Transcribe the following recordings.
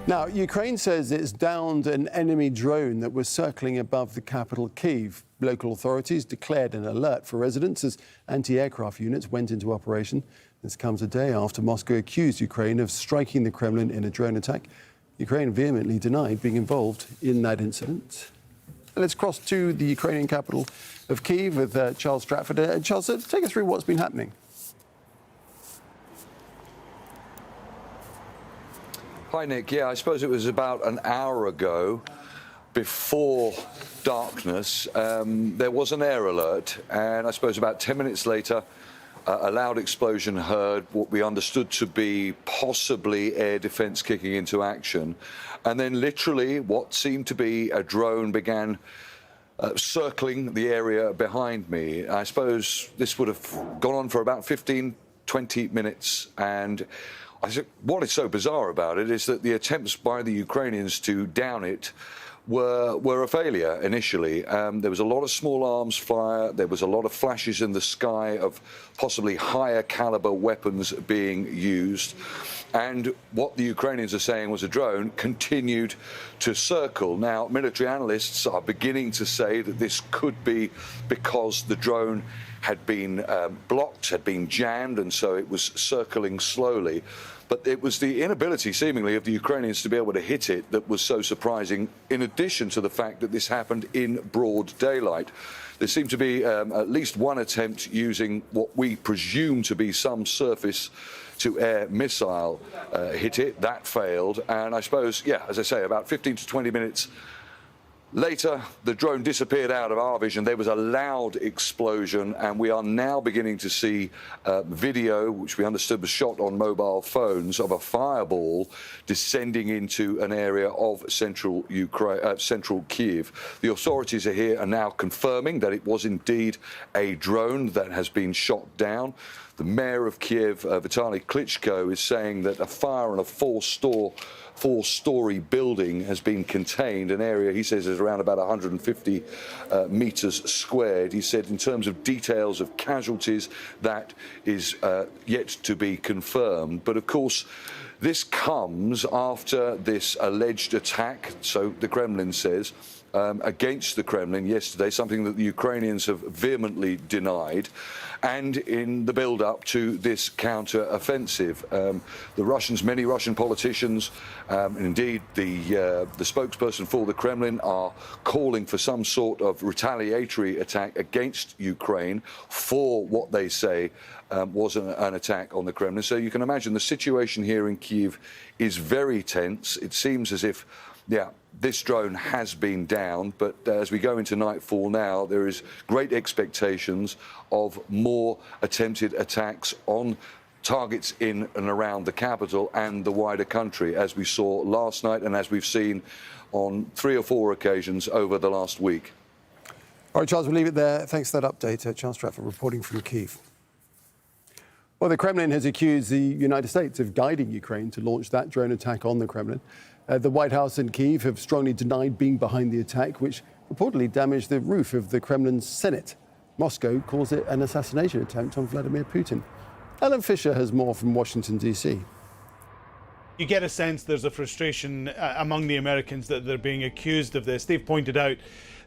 Now, Ukraine says it's downed an enemy drone that was circling above the capital, Kyiv. Local authorities declared an alert for residents as anti-aircraft units went into operation. This comes a day after Moscow accused Ukraine of striking the Kremlin in a drone attack. Ukraine vehemently denied being involved in that incident. Let's cross to the Ukrainian capital of Kyiv with Charles Stratford. Charles, take us through what's been happening. Hi, Nick. Yeah, I suppose it was about an hour ago, before darkness, there was an air alert, and I suppose about 10 minutes later, a loud explosion heard, what we understood to be possibly air defense kicking into action. And then literally what seemed to be a drone began circling the area behind me. I suppose this would have gone on for about 15, 20 minutes. And I said, what is so bizarre about it is that the attempts by the Ukrainians to down it were a failure initially. There was a lot of small arms fire. There was a lot of flashes in the sky of possibly higher caliber weapons being used. And what the Ukrainians are saying was a drone continued to circle. Now, military analysts are beginning to say that this could be because the drone had been blocked, had been jammed, and so it was circling slowly. But it was the inability, seemingly, of the Ukrainians to be able to hit it that was so surprising, in addition to the fact that this happened in broad daylight. There seemed to be at least one attempt using what we presume to be some surface-to-air missile hit it. That failed. And I suppose, yeah, as I say, about 15 to 20 minutes later, the drone disappeared out of our vision. There was a loud explosion, and we are now beginning to see video, which we understood was shot on mobile phones, of a fireball descending into an area of central Ukraine, central Kyiv. The authorities are now confirming that it was indeed a drone that has been shot down. The mayor of Kyiv, Vitaly Klitschko, is saying that a fire on a four-story building has been contained, an area he says is around about 150 meters squared. He said in terms of details of casualties, that is yet to be confirmed. But of course, this comes after this alleged attack, so the Kremlin says, against the Kremlin yesterday, something that the Ukrainians have vehemently denied, and in the build-up to this counter-offensive. Many Russian politicians, and indeed the spokesperson for the Kremlin, are calling for some sort of retaliatory attack against Ukraine for what they say was an attack on the Kremlin. So you can imagine the situation here in Kyiv is very tense. It seems as if, yeah, this drone has been down, but as we go into nightfall now, there is great expectations of more attempted attacks on targets in and around the capital and the wider country, as we saw last night and as we've seen on 3 or 4 occasions over the last week. All right, Charles, we'll leave it there. Thanks for that update. Charles Stratford reporting from Kyiv. Well, the Kremlin has accused the United States of guiding Ukraine to launch that drone attack on the Kremlin. The White House and Kyiv have strongly denied being behind the attack, which reportedly damaged the roof of the Kremlin's Senate. Moscow calls it an assassination attempt on Vladimir Putin. Alan Fisher has more from Washington, D.C. You get a sense there's a frustration among the Americans that they're being accused of this. They've pointed out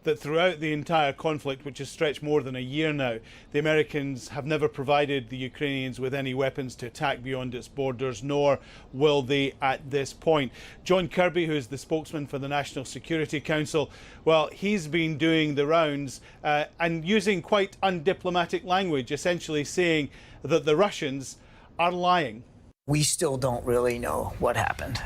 that throughout the entire conflict, which has stretched more than a year now, the Americans have never provided the Ukrainians with any weapons to attack beyond its borders, nor will they at this point. John Kirby, who is the spokesman for the National Security Council, well, he's been doing the rounds and using quite undiplomatic language, essentially saying that the Russians are lying. We still don't really know what happened.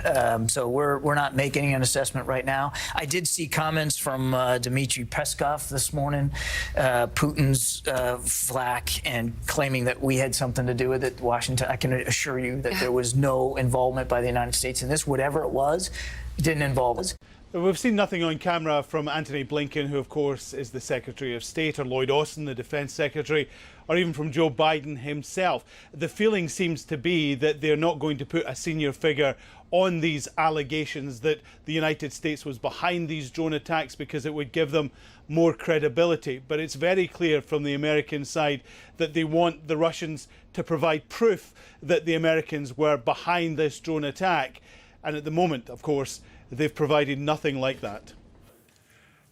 So we're not making an assessment right now. I did see comments from Dmitry Peskov this morning, Putin's flak, and claiming that we had something to do with it. Washington, I can assure you that there was no involvement by the United States in this. Whatever it was, it didn't involve us. We've seen nothing on camera from Antony Blinken, who of course is the Secretary of State, or Lloyd Austin, the Defence Secretary, or even from Joe Biden himself. The feeling seems to be that they're not going to put a senior figure on these allegations that the United States was behind these drone attacks because it would give them more credibility. But it's very clear from the American side that they want the Russians to provide proof that the Americans were behind this drone attack. And at the moment, of course, they've provided nothing like that.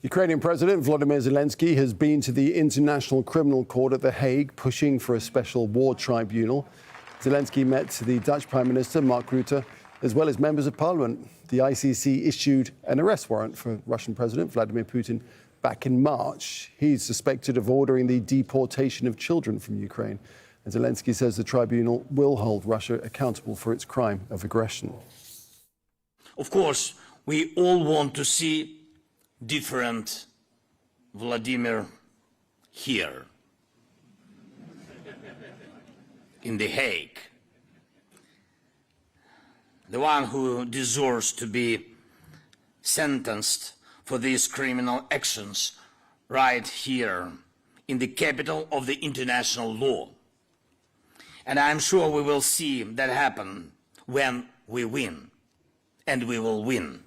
Ukrainian President Volodymyr Zelenskyy has been to the International Criminal Court at The Hague, pushing for a special war tribunal. Zelenskyy met the Dutch Prime Minister, Mark Rutte, as well as members of parliament. The ICC issued an arrest warrant for Russian President Vladimir Putin back in March. He's suspected of ordering the deportation of children from Ukraine. And Zelenskyy says the tribunal will hold Russia accountable for its crime of aggression. Of course, we all want to see different Volodymyr here in The Hague. The one who deserves to be sentenced for these criminal actions right here in the capital of the international law. And I'm sure we will see that happen when we win, and we will win.